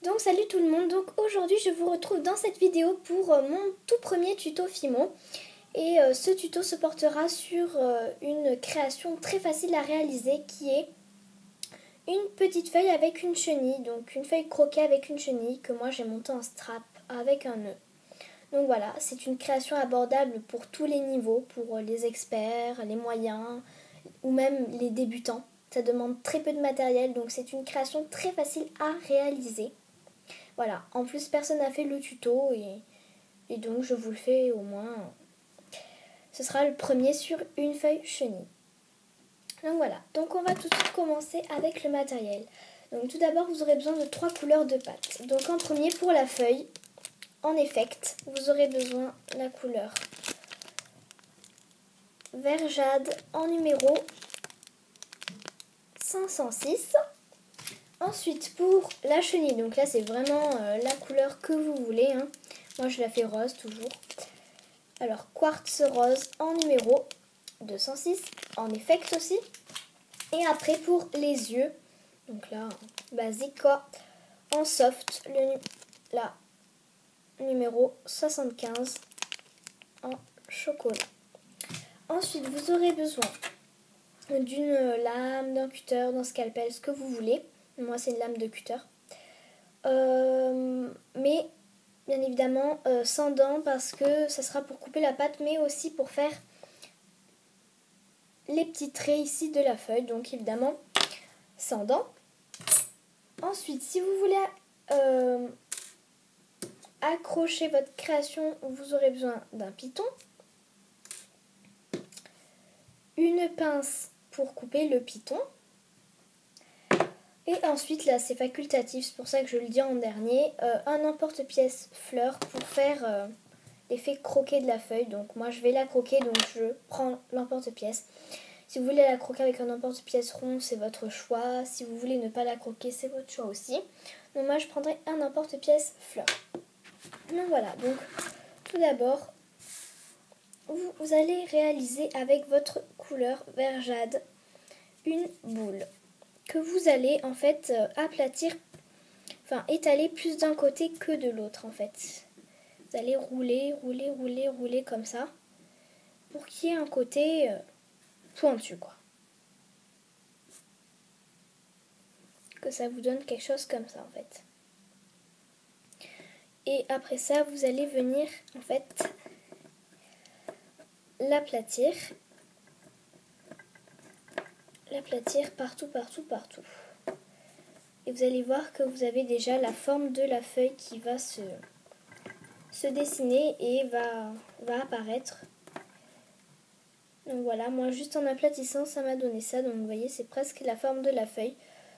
Donc salut tout le monde, donc aujourd'hui je vous retrouve dans cette vidéo pour mon tout premier tuto Fimo. Et ce tuto se portera sur une création très facile à réaliser qui est une petite feuille avec une chenille. Donc une feuille croquée avec une chenille que moi j'ai montée en strap avec un nœud. Donc voilà, c'est une création abordable pour tous les niveaux, pour les experts, les moyens ou même les débutants. Ça demande très peu de matériel, donc c'est une création très facile à réaliser. Voilà, en plus personne n'a fait le tuto et donc je vous le fais au moins. Ce sera le premier sur une feuille chenille. Donc voilà, donc on va tout de suite commencer avec le matériel. Donc tout d'abord vous aurez besoin de 3 couleurs de pâte. Donc en premier pour la feuille, en effect, vous aurez besoin de la couleur vert jade en numéro 506. Ensuite pour la chenille, donc là c'est vraiment la couleur que vous voulez, hein. Moi je la fais rose toujours. Alors quartz rose en numéro 206, en effect aussi. Et après pour les yeux, donc là basique quoi, en soft, la numéro 75 en chocolat. Ensuite vous aurez besoin d'une lame, d'un cutter, d'un scalpel, ce que vous voulez. Moi c'est une lame de cutter. Mais bien évidemment sans dents parce que ça sera pour couper la pâte mais aussi pour faire les petits traits ici de la feuille, donc évidemment sans dents. Ensuite si vous voulez accrocher votre création, vous aurez besoin d'un piton, une pince pour couper le piton. Et ensuite, là, c'est facultatif, c'est pour ça que je le dis en dernier, un emporte-pièce fleur pour faire l'effet croquer de la feuille. Donc moi, je vais la croquer, donc je prends l'emporte-pièce. Si vous voulez la croquer avec un emporte-pièce rond, c'est votre choix. Si vous voulez ne pas la croquer, c'est votre choix aussi. Donc moi, je prendrai un emporte-pièce fleur. Donc voilà, donc tout d'abord, vous allez réaliser avec votre couleur vert jade une boule que vous allez en fait aplatir, enfin étaler plus d'un côté que de l'autre en fait. Vous allez rouler comme ça pour qu'il y ait un côté pointu quoi. Que ça vous donne quelque chose comme ça en fait. Et après ça, vous allez venir en fait l'aplatir partout. Et vous allez voir que vous avez déjà la forme de la feuille qui va se dessiner et va apparaître. Donc voilà, moi juste en aplatissant, ça m'a donné ça. Donc vous voyez, c'est presque la forme de la feuille.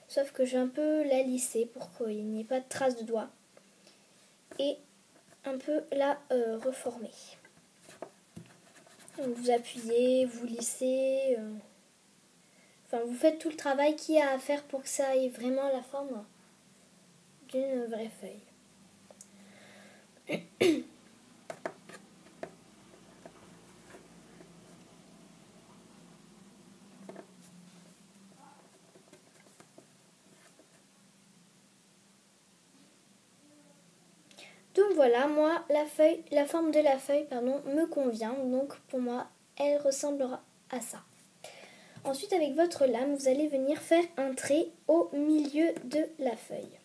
Sauf que je vais un peu la lisser pour qu'il n'y ait pas de traces de doigts. Et un peu la reformer. Donc vous appuyez, vous lissez. Enfin, vous faites tout le travail qu'il y a à faire pour que ça ait vraiment la forme d'une vraie feuille. Donc voilà, moi la forme de la feuille me convient, donc pour moi elle ressemblera à ça. Ensuite avec votre lame, vous allez venir faire un trait au milieu de la feuille.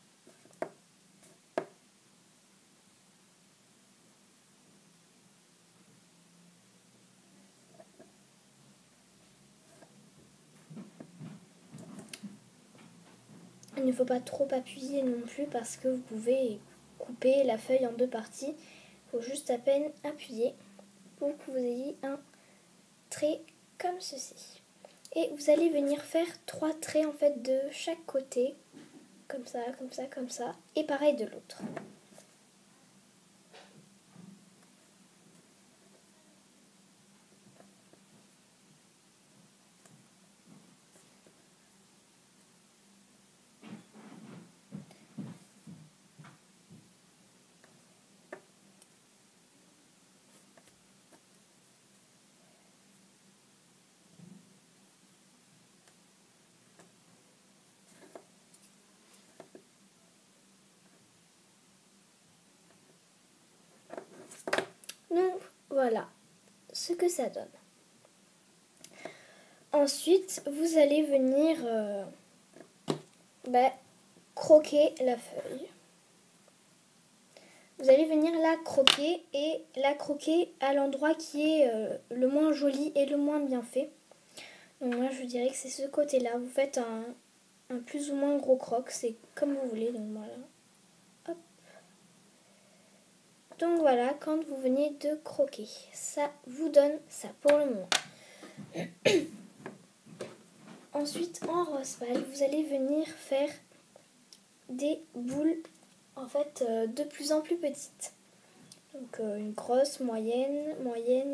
Il ne faut pas trop appuyer non plus parce que vous pouvez couper la feuille en deux parties. Il faut juste à peine appuyer pour que vous ayez un trait comme ceci. Et vous allez venir faire 3 traits en fait de chaque côté, comme ça, et pareil de l'autre. voilà ce que ça donne. Ensuite, vous allez venir croquer la feuille. Vous allez venir la croquer et la croquer à l'endroit qui est le moins joli et le moins bien fait. Donc moi je dirais que c'est ce côté-là. Vous faites un plus ou moins gros croc, c'est comme vous voulez. Donc voilà. Hop. Donc voilà, quand vous venez de croquer, ça vous donne ça pour le moment. Ensuite, en rose pâle, vous allez venir faire des boules en fait de plus en plus petites. Donc une grosse, moyenne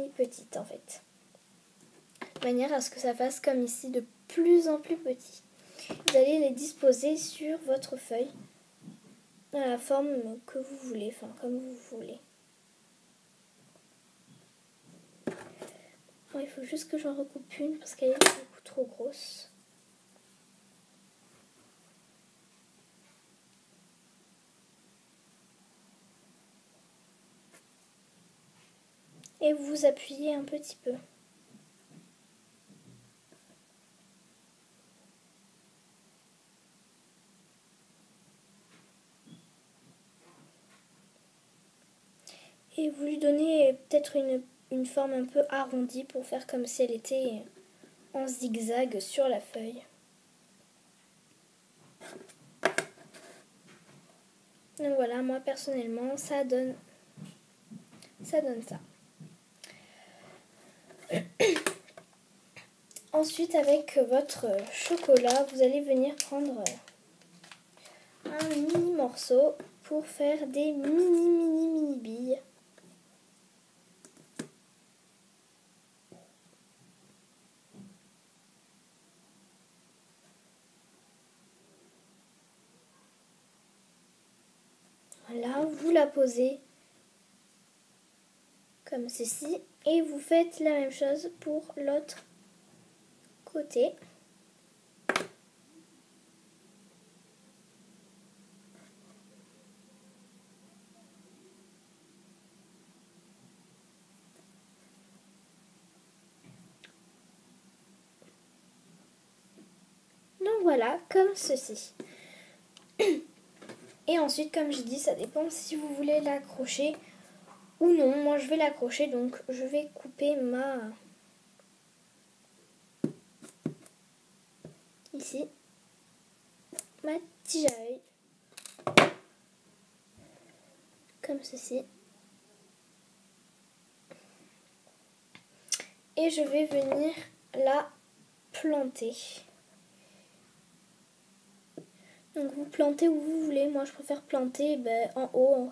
et petite en fait. De manière à ce que ça fasse comme ici de plus en plus petit. Vous allez les disposer sur votre feuille dans la forme que vous voulez, enfin comme vous voulez. Bon, il faut juste que j'en recoupe une parce qu'elle est beaucoup trop grosse. Et vous appuyez un petit peu. Et vous lui donnez peut-être une forme un peu arrondie pour faire comme si elle était en zigzag sur la feuille. Donc voilà, moi personnellement, ça donne ça. Ensuite, avec votre chocolat, vous allez venir prendre un mini morceau pour faire des mini billes. Voilà, vous la posez comme ceci et vous faites la même chose pour l'autre côté. Donc voilà, comme ceci. Et ensuite, comme je dis, ça dépend si vous voulez l'accrocher ou non. Moi, je vais l'accrocher, donc je vais couper ici, ma tige à œil, comme ceci. Et je vais venir la planter. Donc vous plantez où vous voulez. Moi, je préfère planter en haut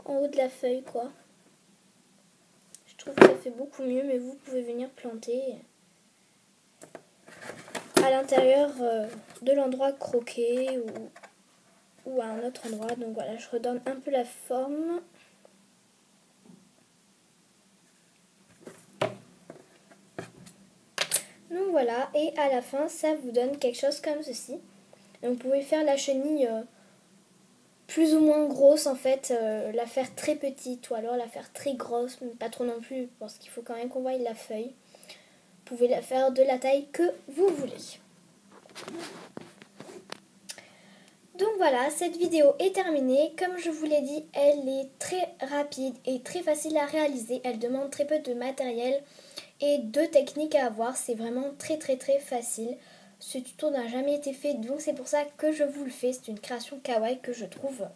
de la feuille, quoi. Je trouve que ça fait beaucoup mieux, mais vous pouvez venir planter à l'intérieur de l'endroit croqué ou à un autre endroit. Donc voilà, je redonne un peu la forme. Donc voilà, et à la fin, ça vous donne quelque chose comme ceci. Donc vous pouvez faire la chenille plus ou moins grosse en fait, la faire très petite ou alors la faire très grosse, mais pas trop non plus parce qu'il faut quand même qu'on voie la feuille. Vous pouvez la faire de la taille que vous voulez. Donc voilà, cette vidéo est terminée. Comme je vous l'ai dit, elle est très rapide et très facile à réaliser. Elle demande très peu de matériel et de techniques à avoir. C'est vraiment très facile. Ce tuto n'a jamais été fait, donc c'est pour ça que je vous le fais. C'est une création kawaii que je trouve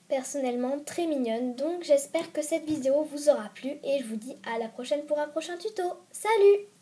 personnellement très mignonne. Donc j'espère que cette vidéo vous aura plu et je vous dis à la prochaine pour un prochain tuto. Salut!